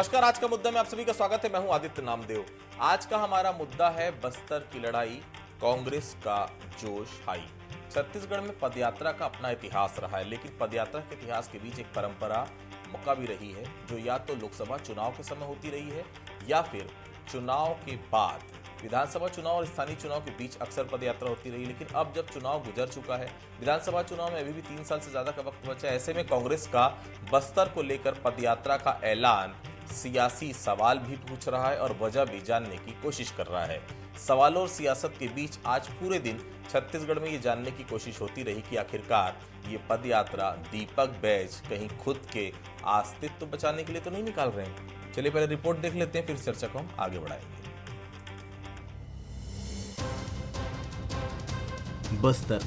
नमस्कार। आज का मुद्दा में आप सभी का स्वागत है। मैं हूं आदित्य नामदेव। आज का हमारा मुद्दा है बस्तर की लड़ाई, कांग्रेस का जोश हाई। छत्तीसगढ़ में पदयात्रा का अपना इतिहास रहा है, लेकिन पदयात्रा के इतिहास के बीच एक परंपरा मुक्का भी रही है, जो या तो लोकसभा चुनाव के समय होती रही है या फिर चुनाव के बाद। विधानसभा चुनाव और स्थानीय चुनाव के बीच अक्सर पदयात्रा होती रही, लेकिन अब जब चुनाव गुजर चुका है, विधानसभा चुनाव में अभी भी 3 साल से ज्यादा का वक्त बचा है, ऐसे में कांग्रेस का बस्तर को लेकर पदयात्रा का ऐलान सियासी सवाल भी पूछ रहा है और वजह भी जानने की कोशिश कर रहा है। सवालों और सियासत के बीच आज पूरे दिन छत्तीसगढ़ में ये जानने की कोशिश होती रही कि आखिरकार ये पदयात्रा दीपक बैज कहीं खुद के अस्तित्व बचाने के लिए तो नहीं निकाल रहे हैं। चलिए पहले रिपोर्ट देख लेते हैं, फिर चर्चा को हम आगे बढ़ाएंगे। बस्तर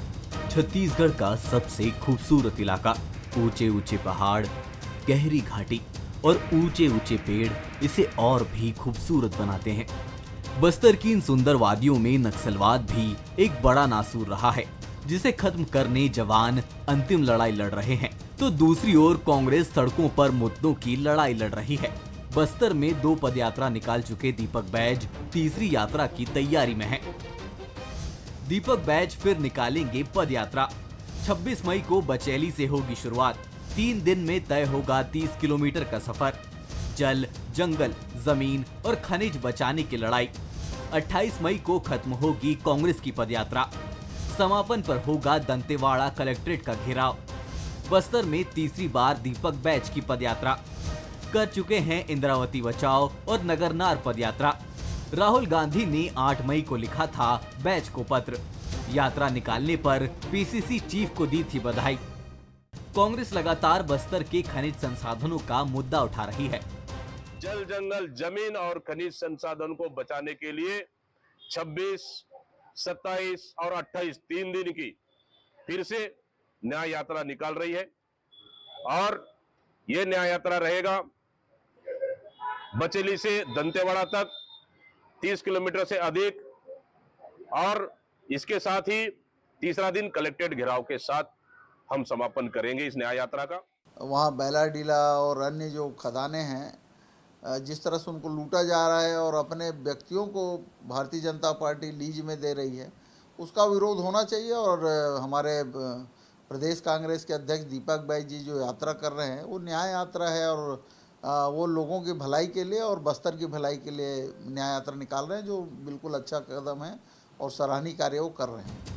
छत्तीसगढ़ का सबसे खूबसूरत इलाका। ऊंचे ऊंचे पहाड़, गहरी घाटी और ऊंचे ऊंचे पेड़ इसे और भी खूबसूरत बनाते हैं। बस्तर की इन सुंदर वादियों में नक्सलवाद भी एक बड़ा नासूर रहा है, जिसे खत्म करने जवान अंतिम लड़ाई लड़ रहे हैं, तो दूसरी ओर कांग्रेस सड़कों पर मुद्दों की लड़ाई लड़ रही है। बस्तर में 2 पदयात्रा निकाल चुके दीपक बैज तीसरी यात्रा की तैयारी में हैं। दीपक बैज फिर निकालेंगे पदयात्रा। 26 मई को बचेली से होगी शुरुआत। 3 दिन में तय होगा 30 किलोमीटर का सफर। जल, जंगल, जमीन और खनिज बचाने की लड़ाई। 28 मई को खत्म होगी कांग्रेस की पदयात्रा। समापन पर होगा दंतेवाड़ा कलेक्ट्रेट का घेराव। बस्तर में तीसरी बार दीपक बैज की पदयात्रा। कर चुके हैं इंद्रावती बचाओ और नगरनार पदयात्रा। राहुल गांधी ने 8 मई को लिखा था बैज को पत्र। यात्रा निकालने पर पीसीसी चीफ को दी थी बधाई। कांग्रेस लगातार बस्तर के खनिज संसाधनों का मुद्दा उठा रही है। जल, जंगल, जमीन और खनिज संसाधन को बचाने के लिए 26, 27 और 28 3 दिन की फिर से न्याय यात्रा निकाल रही है और ये न्याय यात्रा रहेगा बचेली से दंतेवाड़ा तक 30 किलोमीटर से अधिक, और इसके साथ ही तीसरा दिन कलेक्ट्रेट घेराव के साथ हम समापन करेंगे इस न्याय यात्रा का। वहाँ बैलाडीला और अन्य जो खदानें हैं, जिस तरह से उनको लूटा जा रहा है और अपने व्यक्तियों को भारतीय जनता पार्टी लीज में दे रही है, उसका विरोध होना चाहिए। और हमारे प्रदेश कांग्रेस के अध्यक्ष दीपक बैज जी जो यात्रा कर रहे हैं, वो न्याय यात्रा है और वो लोगों की भलाई के लिए और बस्तर की भलाई के लिए न्याय यात्रा निकाल रहे हैं, जो बिल्कुल अच्छा कदम है और सराहनीय कार्य वो कर रहे हैं।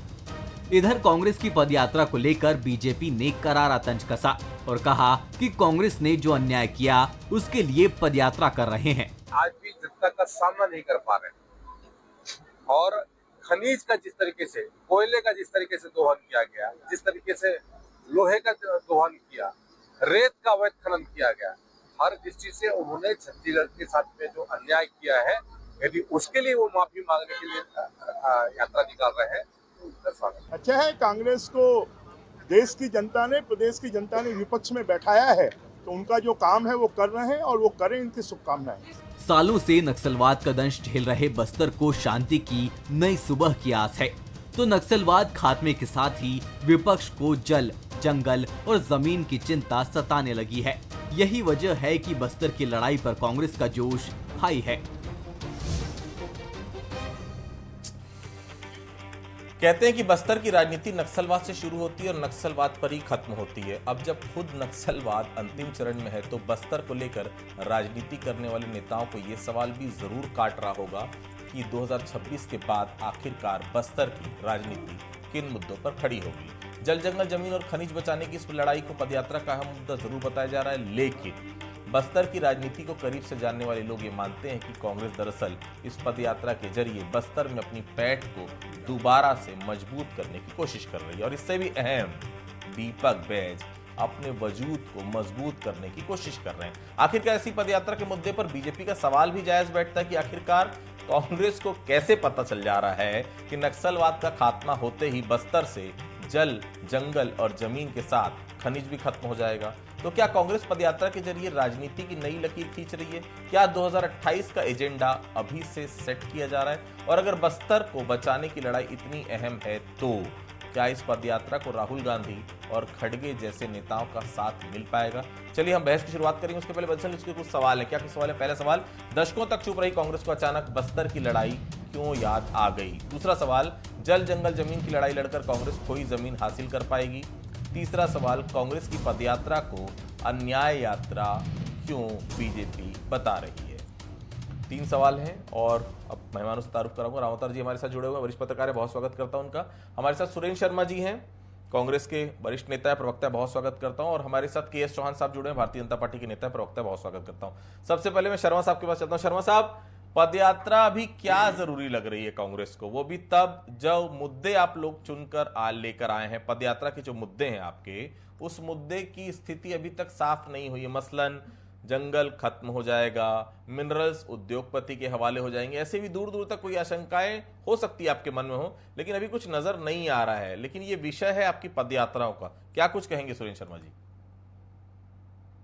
इधर कांग्रेस की पदयात्रा को लेकर बीजेपी ने करारा तंज कसा और कहा कि कांग्रेस ने जो अन्याय किया उसके लिए पदयात्रा कर रहे हैं। आज भी जनता का सामना नहीं कर पा रहे और खनिज का जिस तरीके से, कोयले का जिस तरीके से दोहन किया गया, जिस तरीके से लोहे का दोहन किया, रेत का अवैध खनन किया गया, हर दृष्टि से उन्होंने छत्तीसगढ़ के साथ में जो अन्याय किया है, यदि उसके लिए वो माफी मांगने के लिए यात्रा निकाल रहे हैं, अच्छा है। कांग्रेस को देश की जनता ने, प्रदेश की जनता ने विपक्ष में बैठाया है, तो उनका जो काम है वो कर रहे हैं और वो करें, इनकी शुभकामनाएं। सालों से नक्सलवाद का दंश झेल रहे बस्तर को शांति की नई सुबह की आस है, तो नक्सलवाद खात्मे के साथ ही विपक्ष को जल, जंगल और जमीन की चिंता सताने लगी है। यही वजह है कि बस्तर की लड़ाई पर कांग्रेस का जोश हाई है। कहते हैं कि बस्तर की राजनीति नक्सलवाद से शुरू होती है और नक्सलवाद पर ही खत्म होती है। अब जब खुद नक्सलवाद अंतिम चरण में है, तो बस्तर को लेकर राजनीति करने वाले नेताओं को ये सवाल भी जरूर काट रहा होगा कि 2026 के बाद आखिरकार बस्तर की राजनीति किन मुद्दों पर खड़ी होगी। जल, जंगल, जमीन और खनिज बचाने की इस लड़ाई को पदयात्रा का अहम मुद्दा जरूर बताया जा रहा है, लेकिन बस्तर की राजनीति को करीब से जानने वाले लोग ये मानते हैं कि कांग्रेस दरअसल इस पदयात्रा के जरिए बस्तर में अपनी पैठ को दोबारा से मजबूत करने की कोशिश कर रही है और इससे भी अहम, दीपक बैज अपने वजूद को मजबूत करने की कोशिश कर रहे हैं। आखिरकार ऐसी पदयात्रा के मुद्दे पर बीजेपी का सवाल भी जायज बैठता है कि आखिरकार कांग्रेस को कैसे पता चल जा रहा है कि नक्सलवाद का खात्मा होते ही बस्तर से जल, जंगल और जमीन के साथ खनिज भी खत्म हो जाएगा। तो क्या कांग्रेस पदयात्रा के जरिए राजनीति की नई लकीर खींच रही है? क्या 2028 का एजेंडा अभी से सेट किया जा रहा है? और अगर बस्तर को बचाने की लड़ाई इतनी अहम है, तो क्या इस पदयात्रा को राहुल गांधी और खड़गे जैसे नेताओं का साथ मिल पाएगा? चलिए हम बहस की शुरुआत करेंगे। उसके पहले बंसल इसके कुछ सवाल है। क्या कुछ सवाल है? पहला सवाल, दशकों तक चुप रही कांग्रेस को अचानक बस्तर की लड़ाई क्यों याद आ गई? दूसरा सवाल, जल जंगल जमीन की लड़ाई लड़कर कांग्रेस खोई जमीन हासिल कर पाएगी? तीसरा सवाल, कांग्रेस की पदयात्रा को अन्याय यात्रा क्यों बीजेपी बता रही है? 3 सवाल हैं और अब मेहमानों से तारुफ कराऊंगा। रावतर जी हमारे साथ जुड़े हुए वरिष्ठ पत्रकार है, बहुत स्वागत करता हूं उनका। हमारे साथ सुरेंद्र शर्मा जी हैं, कांग्रेस के वरिष्ठ नेता है, प्रवक्ता है, बहुत स्वागत करता हूं। और हमारे साथ के एस चौहान साहब जुड़े हैं, भारतीय जनता पार्टी के नेता है, प्रवक्ता है, बहुत स्वागत करता हूं। सबसे पहले मैं शर्मा साहब के पास चलता हूं। शर्मा साहब, पदयात्रा अभी क्या जरूरी लग रही है कांग्रेस को? वो भी तब जब मुद्दे आप लोग चुनकर लेकर आए हैं। पदयात्रा के जो मुद्दे हैं आपके, उस मुद्दे की स्थिति अभी तक साफ नहीं हुई है। मसलन जंगल खत्म हो जाएगा, मिनरल्स उद्योगपति के हवाले हो जाएंगे, ऐसे भी दूर दूर तक कोई आशंकाएं हो सकती है आपके मन में हो, लेकिन अभी कुछ नजर नहीं आ रहा है। लेकिन ये विषय है आपकी पदयात्राओं का, क्या कुछ कहेंगे सुरेंद्र शर्मा जी?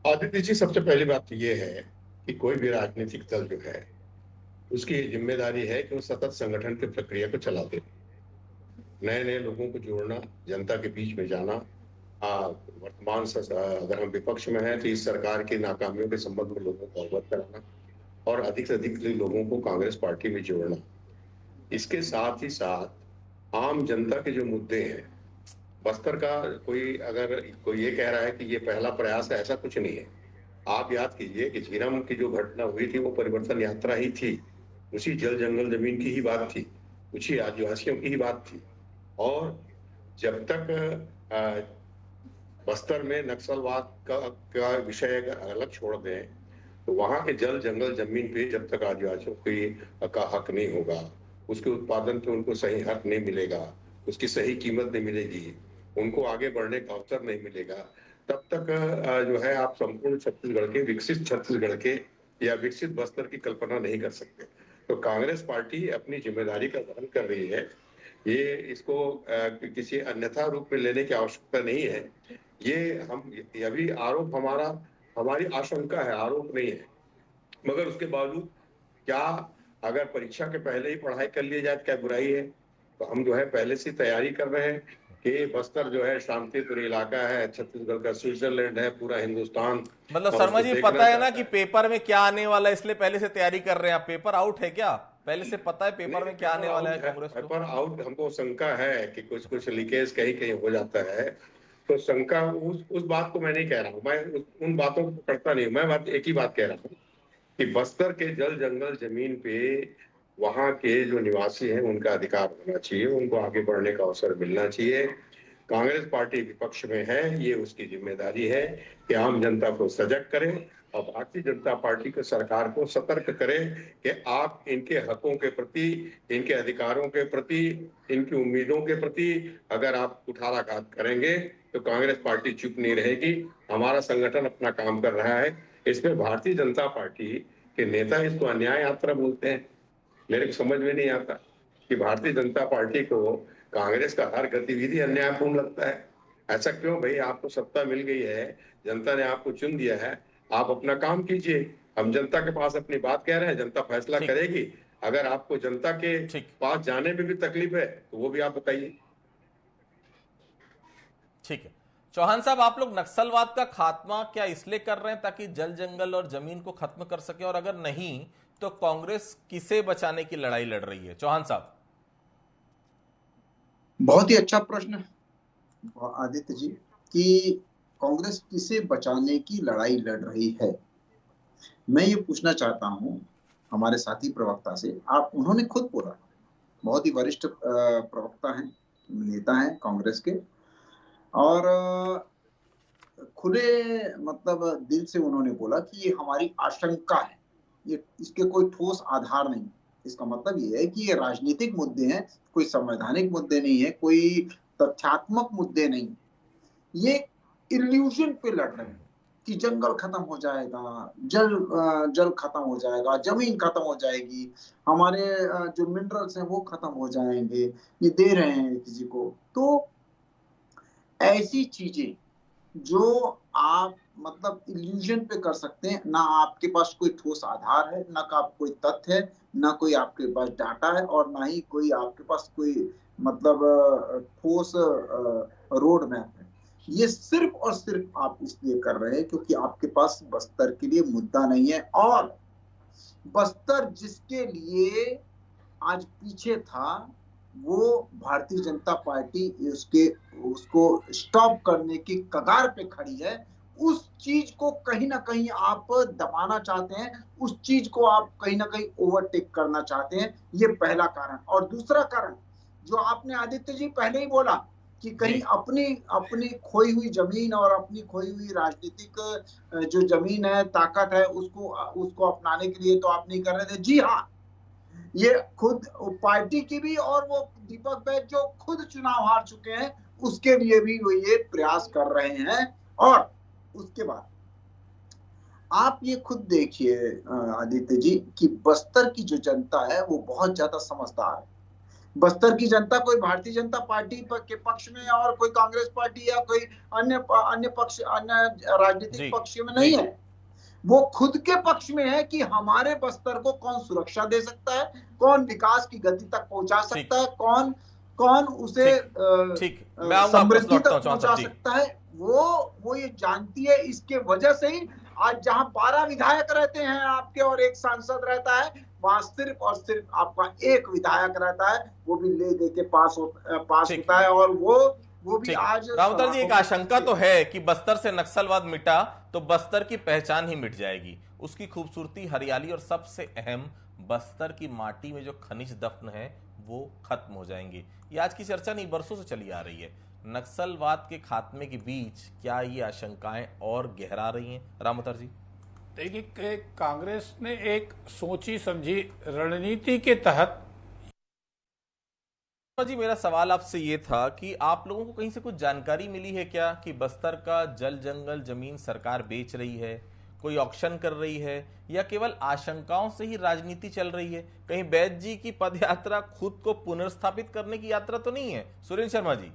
आदित्य जी, सबसे पहली बात तो ये है कि कोई भी राजनीतिक दल जो है उसकी जिम्मेदारी है कि वो सतत संगठन की प्रक्रिया को चलाते रहे, नए नए लोगों को जोड़ना, जनता के बीच में जाना। वर्तमान अगर हम विपक्ष में हैं तो इस सरकार की नाकामियों के संबंध में लोगों को अवगत कराना और अधिक से अधिक लोगों को कांग्रेस पार्टी में जोड़ना। इसके साथ ही साथ आम जनता के जो मुद्दे हैं, बस्तर का अगर कोई ये कह रहा है कि ये पहला प्रयास है, ऐसा कुछ नहीं है। आप याद कीजिए कि झीरम की जो घटना हुई थी वो परिवर्तन यात्रा ही थी, उसी जल जंगल जमीन की ही बात थी, उसी आदिवासियों की ही बात थी। और जब तक बस्तर में नक्सलवाद का विषय अलग छोड़ दें, तो वहां के जल जंगल जमीन पे जब तक आदिवासियों का हक नहीं होगा, उसके उत्पादन पे उनको सही हक नहीं मिलेगा, उसकी सही कीमत नहीं मिलेगी, उनको आगे बढ़ने का अवसर नहीं मिलेगा, तब तक जो है आप संपूर्ण छत्तीसगढ़ के, विकसित छत्तीसगढ़ के या विकसित बस्तर की कल्पना नहीं कर सकते। तो कांग्रेस पार्टी अपनी जिम्मेदारी का वहन कर रही है। ये इसको किसी अन्यथा रूप में लेने की आवश्यकता नहीं है। ये अभी आरोप हमारी आशंका है, आरोप नहीं है। मगर उसके बावजूद क्या अगर परीक्षा के पहले ही पढ़ाई कर ली जाए तो क्या बुराई है? तो हम जो है पहले से तैयारी कर रहे हैं कि बस्तर जो है शांतिप्रिय इलाका है, छत्तीसगढ़ का स्विट्जरलैंड है, पूरा हिंदुस्तान। मतलब शर्मा जी, पता है ना कि पेपर में क्या आने वाला है, इसलिए पहले से तैयारी कर रहे हैं आप? पेपर आउट है क्या? पहले से पता है पेपर में क्या आने वाला है कांग्रेस को? पेपर आउट, हमको शंका है कि कुछ कुछ लीकेज कहीं कहीं हो जाता है, तो शंका उस बात को मैं नहीं कह रहा हूँ, मैं उन बातों को पकड़ता नहीं हूँ। मैं एक ही बात कह रहा हूँ कि बस्तर के जल जंगल जमीन पे वहां के जो निवासी हैं उनका अधिकार होना चाहिए, उनको आगे बढ़ने का अवसर मिलना चाहिए। कांग्रेस पार्टी विपक्ष में है, ये उसकी जिम्मेदारी है कि आम जनता को सजग करें और भारतीय जनता पार्टी को, सरकार को सतर्क करें कि आप इनके हकों के प्रति, इनके अधिकारों के प्रति, इनकी उम्मीदों के प्रति अगर आप कुठाराघात करेंगे तो कांग्रेस पार्टी चुप नहीं रहेगी। हमारा संगठन अपना काम कर रहा है। इसमें भारतीय जनता पार्टी के नेता इसको अन्याय यात्रा बोलते हैं। मेरे को समझ में नहीं आता कि भारतीय जनता पार्टी को कांग्रेस का हर गतिविधि अन्यायपूर्ण लगता है। ऐसा क्यों भाई? आपको सत्ता मिल गई है, जनता ने आपको चुन दिया है, आप अपना काम कीजिए। हम जनता के पास अपनी बात कह रहे हैं, जनता फैसला करेगी। अगर आपको जनता के पास जाने में भी तकलीफ है तो वो भी आप बताइए। ठीक है चौहान साहब, आप लोग नक्सलवाद का खात्मा क्या इसलिए कर रहे हैं ताकि जल जंगल और जमीन को खत्म कर सके? और अगर नहीं तो कांग्रेस किसे बचाने की लड़ाई लड़ रही है? चौहान साहब, बहुत ही अच्छा प्रश्न आदित्य जी कि कांग्रेस किसे बचाने की लड़ाई लड़ रही है। मैं ये पूछना चाहता हूं हमारे साथी प्रवक्ता से। उन्होंने खुद बोला, बहुत ही वरिष्ठ प्रवक्ता हैं, नेता हैं कांग्रेस के, और खुले मतलब दिल से उन्होंने बोला कि ये हमारी आशंका है, ये इसके कोई ठोस आधार नहीं। इसका मतलब ये है कि ये राजनीतिक मुद्दे हैं, कोई संवैधानिक मुद्दे नहीं है, कोई तथ्यात्मक मुद्दे नहीं। ये इल्यूजन पे लड़ रहे हैं कि जंगल खत्म हो जाएगा, जल खत्म हो जाएगा, जमीन खत्म हो जाएगी, हमारे जो मिनरल्स हैं वो खत्म हो जाएंगे, ये दे रहे हैं किसी को। तो ऐसी चीजें जो आप मतलब इल्यूजन पे कर सकते हैं। ना आपके पास कोई ठोस आधार है, ना का कोई तथ्य है, ना कोई आपके पास डाटा है, और ना ही कोई आपके पास कोई मतलब ठोस रोड मैप है। ये सिर्फ और सिर्फ आप इसलिए कर रहे हैं क्योंकि आपके पास बस्तर के लिए मुद्दा नहीं है, और बस्तर जिसके लिए आज पीछे था, वो भारतीय जनता पार्टी उसको स्टॉप करने की कगार पे खड़ी है। उस चीज को कहीं ना कहीं आप दबाना चाहते हैं, उस चीज को आप कहीं ना कहीं ओवरटेक करना चाहते हैं। ये पहला कारण। और दूसरा कारण जो आपने आदित्य जी पहले ही बोला कि कहीं अपनी अपनी खोई हुई जमीन और अपनी खोई हुई राजनीतिक जो जमीन है, ताकत है, उसको अपनाने के लिए तो आप नहीं कर रहे थे। जी हाँ, ये खुद पार्टी की भी, और वो दीपक बैज जो खुद चुनाव हार चुके हैं उसके लिए भी वो ये प्रयास कर रहे हैं। और उसके बाद आप ये खुद देखिए आदित्य जी कि बस्तर की जो जनता है वो बहुत ज्यादा समझदार है। बस्तर की जनता कोई भारतीय जनता पार्टी के पक्ष में और कोई कांग्रेस पार्टी या कोई अन्य पक्ष, अन्य राजनीतिक पक्ष में नहीं है। वो खुद के पक्ष में है कि हमारे बस्तर को कौन सुरक्षा दे सकता है, कौन विकास की गति तक पहुंचा सकता है, कौन उसे समृद्धि तक पहुंचा सकता है। वो ये जानती है। इसके वजह से ही आज जहां 12 विधायक रहते हैं आपके और एक सांसद रहता है, वहां सिर्फ और सिर्फ आपका एक विधायक रहता है, वो भी ले दे के पास होता है। और वो भी आज रामतर जी, एक आशंका तो है कि बस्तर से नक्सलवाद मिटा तो बस्तर की पहचान ही मिट जाएगी, उसकी खूबसूरती, हरियाली और सबसे अहम बस्तर की माटी में जो खनिज दफन है वो खत्म हो जाएंगे। ये आज की चर्चा नहीं, बरसों से चली आ रही है। नक्सलवाद के खात्मे के बीच क्या ये आशंकाएं और गहरा रही हैं रामतर जी? देखिए, कांग्रेस ने एक सोची समझी रणनीति के तहत जी, मेरा सवाल आपसे ये था कि आप लोगों को कहीं से कुछ जानकारी मिली है क्या कि बस्तर का जल जंगल जमीन सरकार बेच रही है, कोई ऑक्शन कर रही है, या केवल आशंकाओं से ही राजनीति चल रही है? कहीं बैज जी की पदयात्रा खुद को पुनर्स्थापित करने की यात्रा तो नहीं है? सुरेंद्र शर्मा जी।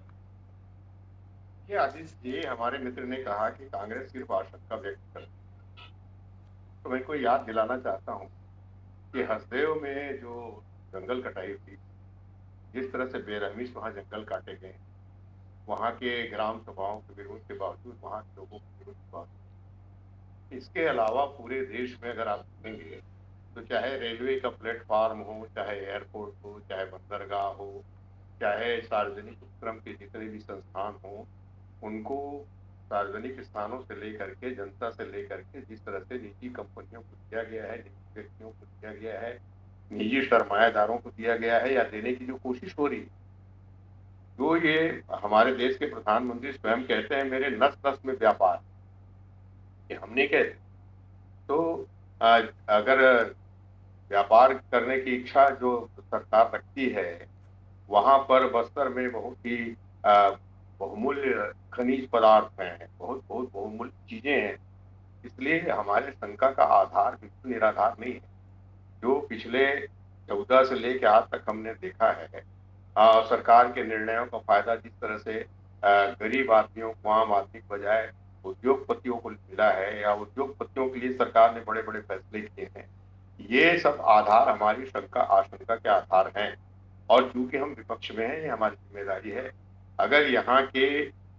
ये आशीष जी, हमारे मित्र ने कहा कि कांग्रेस सिर्फ आशंका व्यक्त करती है, तो मैं को याद दिलाना चाहता हूँ कि हसदेव में जो जंगल कटाई हुई, जिस तरह से बेरहमी से वहाँ जंगल काटे गए, वहाँ के ग्राम सभाओं के विरोध के बावजूद, वहाँ के लोगों के विरोध के बावजूद, इसके अलावा पूरे देश में अगर आप देखेंगे तो चाहे रेलवे का प्लेटफॉर्म हो, चाहे एयरपोर्ट हो, चाहे बंदरगाह हो, चाहे सार्वजनिक उपक्रम के जितने भी संस्थान हो, उनको सार्वजनिक स्थानों से लेकर के, जनता से लेकर के, जिस तरह से निजी कंपनियों को दिया गया है, निजी व्यक्तियों को दिया गया है, निजी सरमायादारों को दिया गया है, या देने की जो कोशिश हो रही है, जो ये हमारे देश के प्रधानमंत्री स्वयं कहते हैं मेरे नस नस में व्यापार, ये हम नहीं कहते। तो अगर व्यापार करने की इच्छा जो सरकार रखती है, वहां पर बस्तर में बहुत ही बहुमूल्य खनिज पदार्थ हैं, बहुत बहुत बहुमूल्य चीजें हैं, इसलिए हमारे शंका का आधार बिल्कुल निराधार नहीं है। जो पिछले 14 से लेकर आज तक हमने देखा है, सरकार के निर्णयों का फायदा जिस तरह से गरीब आदमियों को, आम आदमी के बजाय उद्योगपतियों को मिला है, या उद्योगपतियों के लिए सरकार ने बड़े बड़े फैसले किए हैं, ये सब आधार हमारी शंका आशंका के आधार हैं। और चूंकि हम विपक्ष में हैं, ये हमारी जिम्मेदारी है। अगर यहाँ के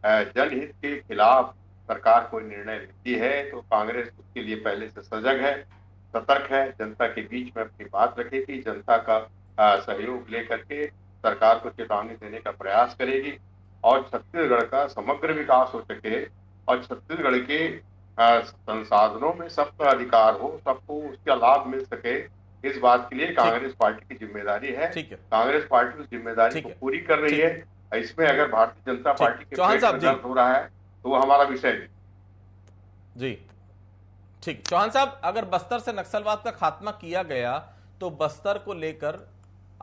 जनहित के खिलाफ सरकार कोई निर्णय लेती है तो कांग्रेस उसके लिए पहले से सजग है, सतर्क है, जनता के बीच में अपनी बात रखेगी, जनता का सहयोग लेकर के सरकार को चेतावनी देने का प्रयास करेगी, और छत्तीसगढ़ का समग्र विकास हो सके और छत्तीसगढ़ के संसाधनों में सबका अधिकार हो, सबको उसका लाभ मिल सके, इस बात के लिए कांग्रेस पार्टी की जिम्मेदारी है। कांग्रेस पार्टी उस जिम्मेदारी को पूरी कर रही है। इसमें अगर भारतीय जनता पार्टी के पेट में दर्द हो रहा है तो वो हमारा विषय नहीं। जी ठीक, चौहान साहब, अगर बस्तर से नक्सलवाद का खात्मा किया गया तो बस्तर को लेकर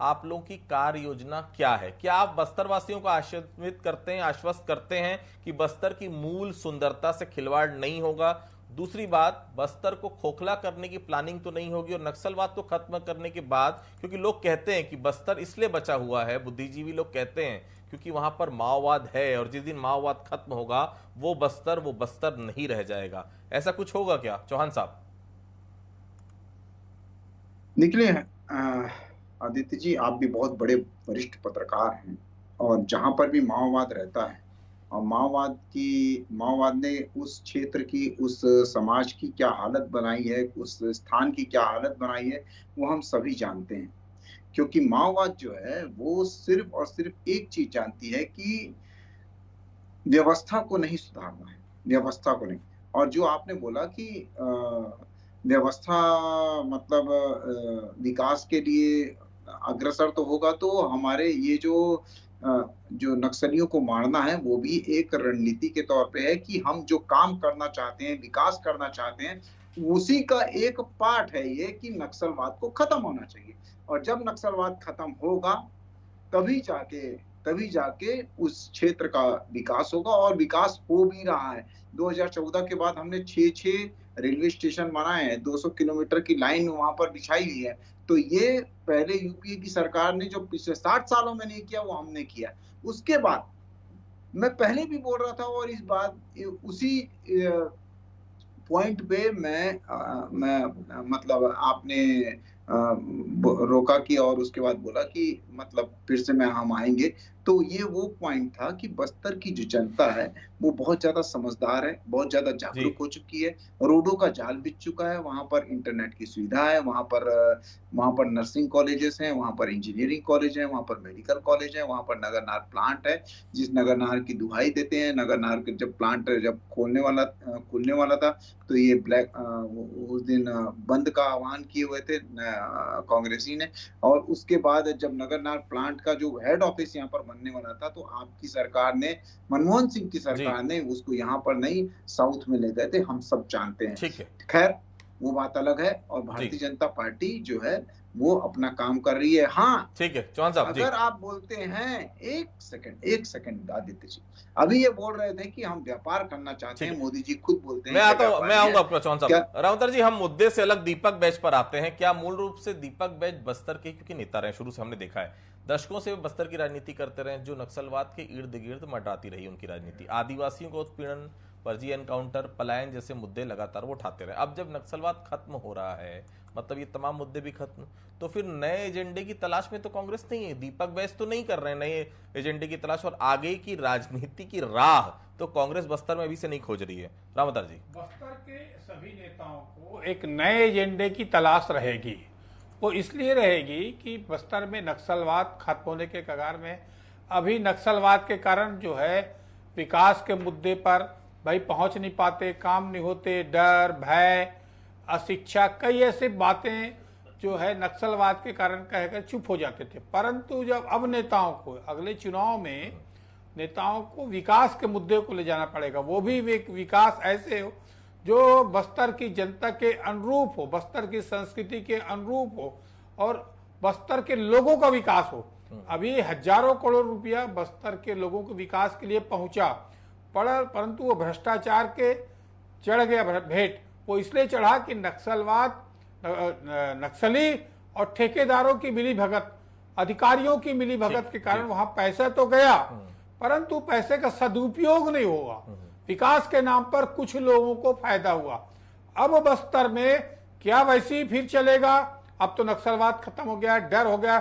आप लोगों की कार्य योजना क्या है? क्या आप बस्तर वासियों को आश्वस्त करते हैं कि बस्तर की मूल सुंदरता से खिलवाड़ नहीं होगा, दूसरी बात, बस्तर को खोखला करने की प्लानिंग तो नहीं होगी और नक्सलवाद को खत्म करने के बाद, क्योंकि लोग कहते हैं कि बस्तर इसलिए बचा हुआ है, बुद्धिजीवी लोग कहते हैं क्योंकि वहां पर माओवाद है और जिस दिन माओवाद खत्म होगा वो बस्तर नहीं रह जाएगा। ऐसा कुछ होगा क्या चौहान साहब? निकले आदित्य जी, आप भी बहुत बड़े वरिष्ठ पत्रकार हैं, और जहां पर भी माओवाद रहता है और माओवाद ने उस क्षेत्र की, उस समाज की क्या हालत बनाई है, उस स्थान की क्या हालत बनाई है, वो हम सभी जानते हैं। क्योंकि माओवाद जो है वो सिर्फ और सिर्फ एक चीज जानती है कि व्यवस्था को नहीं सुधारना है, व्यवस्था को नहीं। और जो आपने बोला कि व्यवस्था मतलब विकास के लिए अग्रसर तो होगा, तो हमारे ये जो नक्सलियों को मारना है वो भी एक रणनीति के तौर पे है कि हम जो काम करना चाहते हैं, विकास करना चाहते हैं, उसी का एक पार्ट है ये कि नक्सलवाद को खत्म होना चाहिए। और जब नक्सलवाद खत्म होगा तभी जाके उस क्षेत्र का विकास होगा, और विकास हो भी रहा है। 2014 के बाद हमने 6 रेलवे स्टेशन बनाए हैं, 200 किलोमीटर की लाइन वहां पर बिछाई हुई है। तो ये पहले यूपीए की सरकार ने जो पिछले 60 सालों में नहीं किया वो हमने किया। उसके बाद मैं पहले भी बोल रहा था, और इस बात उसी पॉइंट पे मैं मतलब आपने रोका कि, और उसके बाद बोला कि मतलब फिर से हम आएंगे। तो ये वो पॉइंट था कि बस्तर की जो जनता है वो बहुत ज्यादा समझदार है, बहुत ज्यादा जागरूक हो चुकी है, रोडों का जाल बिछ चुका है, वहां पर इंटरनेट की सुविधा है, वहां पर नर्सिंग कॉलेजेस हैं, वहां पर इंजीनियरिंग कॉलेज है, वहां पर मेडिकल कॉलेज है, वहां पर नगरनार प्लांट है, जिस नगरनार की दुहाई देते हैं। नगरनार के जब प्लांट खुलने वाला था तो ये उस दिन बंद का आह्वान किए हुए थे कांग्रेसी ने, और उसके बाद जब नगरनार प्लांट का जो हेड ऑफिस यहाँ पर बनने वाला था तो आपकी सरकार ने, मनमोहन सिंह की सरकार ने उसको यहाँ पर नहीं साउथ में ले गए थे, हम सब जानते हैं। ठीक है, खैर वो बात अलग है, और भारतीय जनता पार्टी जो है वो अपना काम कर रही है। हाँ ठीक है चौहान साहब, अगर आप बोलते हैं, एक सेकंड आदित्य जी, अभी ये बोल रहे थे कि हम व्यापार करना चाहते हैं, मोदी जी खुद बोलते हैं। मैं आऊंगा आपका चौहान साहब। रावतर जी, हम मुद्दे से अलग दीपक बैच पर आते हैं। क्या मूल रूप से दीपक बैच बस्तर के, क्योंकि नेता रहे शुरू से, हमने देखा है दशकों से बस्तर की राजनीति करते रहे, जो नक्सलवाद के इर्द गिर्द मंडराती रही उनकी राजनीति, आदिवासियों को उत्पीड़न, फर्जी एनकाउंटर, पलायन जैसे मुद्दे लगातार वो उठाते रहे। अब जब नक्सलवाद खत्म हो रहा है, मतलब ये तमाम मुद्दे भी खत्म, तो फिर नए एजेंडे की तलाश में तो कांग्रेस नहीं है, दीपक बैच तो नहीं कर रहे हैं नए एजेंडे की तलाश, और आगे की राजनीति की राह तो कांग्रेस बस्तर में अभी से नहीं खोज रही है। रामतर जी, बस्तर के सभी नेताओं को एक नए एजेंडे की तलाश रहेगी। वो इसलिए रहेगी कि बस्तर में नक्सलवाद खत्म होने के कगार में, अभी नक्सलवाद के कारण जो है विकास के मुद्दे पर भाई पहुंच नहीं पाते, काम नहीं होते, डर, भय, अशिक्षा, कई ऐसी बातें जो है नक्सलवाद के कारण कहकर चुप हो जाते थे। परंतु जब अब नेताओं को अगले चुनाव में नेताओं को विकास के मुद्दे को ले जाना पड़ेगा, वो भी विकास ऐसे हो जो बस्तर की जनता के अनुरूप हो, बस्तर की संस्कृति के अनुरूप हो, और बस्तर के लोगों का विकास हो। अभी हजारों करोड़ रुपया बस्तर के लोगों के विकास के लिए पहुंचा, परंतु वो भ्रष्टाचार के चढ़ गया भेंट। वो इसलिए चढ़ा कि नक्सली और ठेकेदारों की मिलीभगत, अधिकारियों की मिलीभगत के कारण वहां पैसा तो गया, परंतु पैसे का सदुपयोग नहीं हुआ, विकास के नाम पर कुछ लोगों को फायदा हुआ। अब बस्तर में क्या वैसी फिर चलेगा? अब तो नक्सलवाद खत्म हो गया, डर हो गया।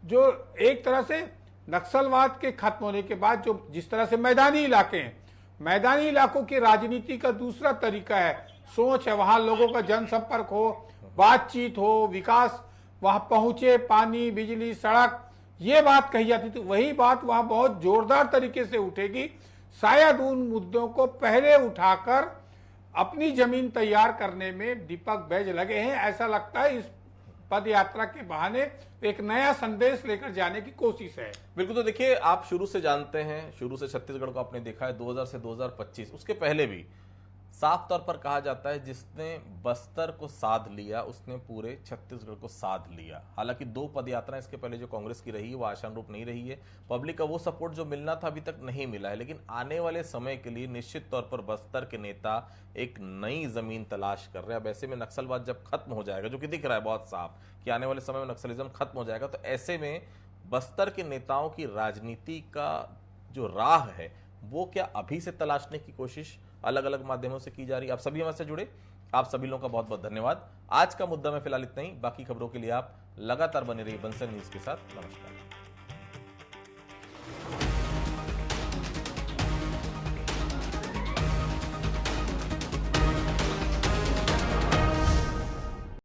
जो एक तरह से नक्सलवाद के खत्म होने के बाद जो जिस तरह से मैदानी इलाके हैं, मैदानी इलाकों की राजनीति का दूसरा तरीका है, सोच है, वहां लोगों का जनसंपर्क हो, बातचीत हो, विकास वहां पहुंचे, पानी, बिजली, सड़क, ये बात कही जाती थी, वही बात वहां बहुत जोरदार तरीके से उठेगी। शायद उन मुद्दों को पहले उठाकर अपनी जमीन तैयार करने में दीपक बैज लगे हैं। ऐसा लगता है इस पद यात्रा के बहाने एक नया संदेश लेकर जाने की कोशिश है। बिल्कुल। तो देखिए, आप शुरू से जानते हैं, शुरू से छत्तीसगढ़ को आपने देखा है 2000 से 2025, उसके पहले भी साफ तौर पर कहा जाता है जिसने बस्तर को साध लिया उसने पूरे छत्तीसगढ़ को साध लिया। हालांकि 2 पदयात्रा इसके पहले जो कांग्रेस की रही है वो आशानुरूप नहीं रही है, पब्लिक का वो सपोर्ट जो मिलना था अभी तक नहीं मिला है। लेकिन आने वाले समय के लिए निश्चित तौर पर बस्तर के नेता एक नई जमीन तलाश कर रहे हैं। अब ऐसे में नक्सलवाद जब खत्म हो जाएगा, जो कि दिख रहा है बहुत साफ कि आने वाले समय में नक्सलिज्म खत्म हो जाएगा, तो ऐसे में बस्तर के नेताओं की राजनीति का जो राह है वो क्या अभी से तलाशने की कोशिश अलग अलग माध्यमों से की जा रही है। आप सभी हमारे से जुड़े, आप सभी लोगों का बहुत बहुत धन्यवाद। आज का मुद्दा में फिलहाल इतना ही, बाकी खबरों के लिए आप लगातार बने रहिए बंसल न्यूज के साथ। नमस्कार।